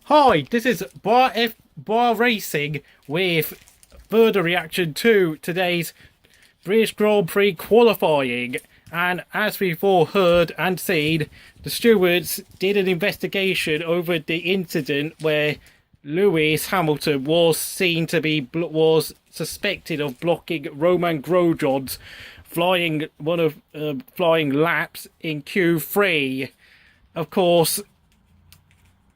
Hi, this is Bar Racing with further reaction to today's British Grand Prix qualifying. And as we've all heard and seen, the stewards did an investigation over the incident where Lewis Hamilton was suspected of blocking Romain Grosjean's flying laps in Q3. Of course,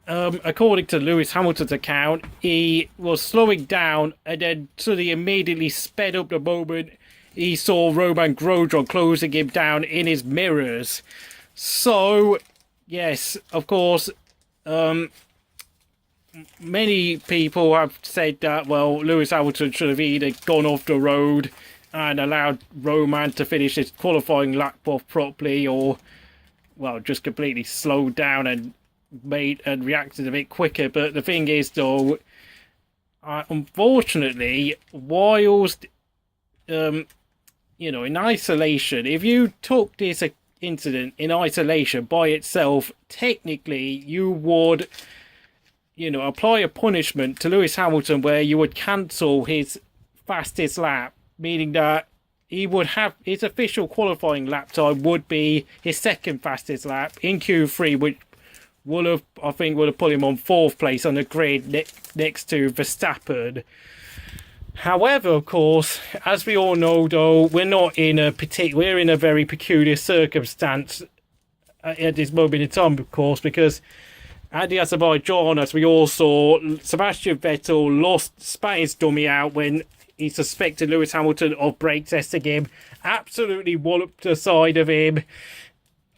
according to Lewis Hamilton's account, he was slowing down and then suddenly immediately sped up the moment he saw Romain Grosjean closing him down in his mirrors. So, yes, of course, many people have said that, well, Lewis Hamilton should have either gone off the road and allowed Romain to finish his qualifying lap off properly, or, well, just completely slowed down and reacted a bit quicker. But the thing is, though, unfortunately, whilst in isolation, if you took this incident in isolation by itself, technically you would apply a punishment to Lewis Hamilton where you would cancel his fastest lap, meaning that he would have his official qualifying lap time would be his second fastest lap in Q3, which would have put him on fourth place on the grid next to Verstappen. However, of course, as we all know, though, we're in a very peculiar circumstance at this moment in time, of course, because at the Azerbaijan, as we all saw, Sebastian Vettel spat his dummy out when he suspected Lewis Hamilton of brake testing him, absolutely walloped the side of him.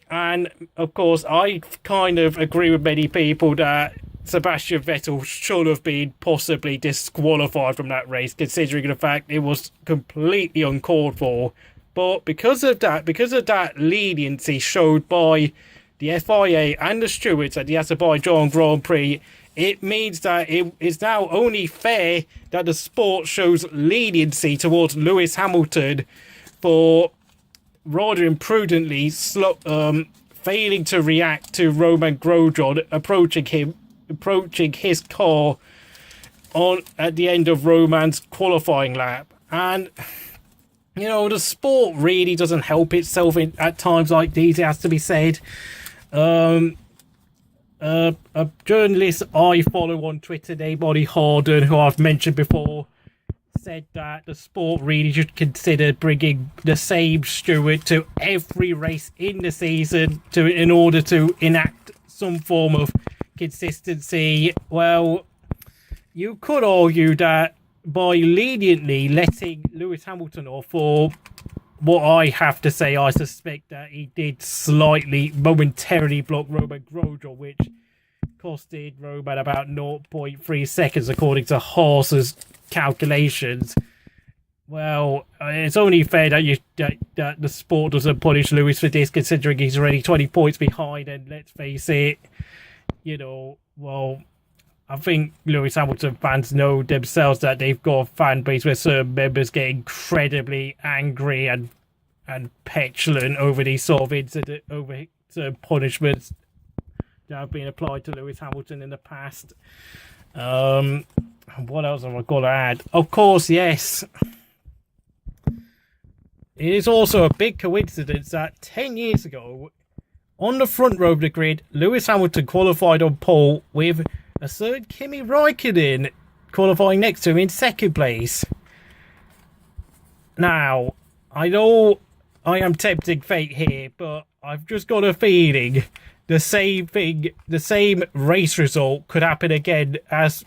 And, of course, I kind of agree with many people that Sebastian Vettel should have been possibly disqualified from that race, considering the fact it was completely uncalled for. But because of that leniency showed by the FIA and the stewards at the Azerbaijan Grand Prix, it means that it is now only fair that the sport shows leniency towards Lewis Hamilton for rather imprudently failing to react to Romain Grosjean approaching his car at the end of Romain's qualifying lap. And the sport really doesn't help itself at times like these, it has to be said. A journalist I follow on Twitter named Ollie Harden, who I've mentioned before, said that the sport really should consider bringing the same steward to every race in the season in order to enact some form of consistency. Well, you could argue that by leniently letting Lewis Hamilton off for what I have to say, I suspect that he did slightly momentarily block Romain Grosjean, which costed Romain about 0.3 seconds according to Haas's calculations. Well, it's only fair that the sport doesn't punish Lewis for this, considering he's already 20 points behind. And let's face it, I think Lewis Hamilton fans know themselves that they've got a fan base where certain members get incredibly angry and petulant over these sort of incidents, over certain punishments that have been applied to Lewis Hamilton in the past. What else have I got to add? Of course, yes. It is also a big coincidence that 10 years ago, on the front row of the grid, Lewis Hamilton qualified on pole with a certain Kimi Raikkonen qualifying next to him in second place. Now, I know I am tempting fate here, but I've just got a feeling the same race result could happen again as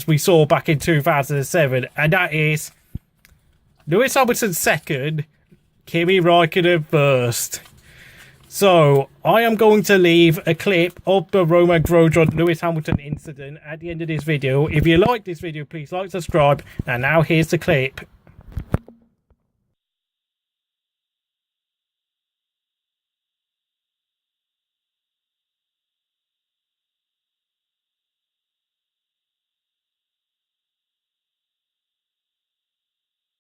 we saw back in 2007, and that is Lewis Hamilton second, Kimi Raikkonen first. So, I am going to leave a clip of the Romain Grosjean Lewis Hamilton incident at the end of this video. If you like this video, please like, subscribe, and now here's the clip.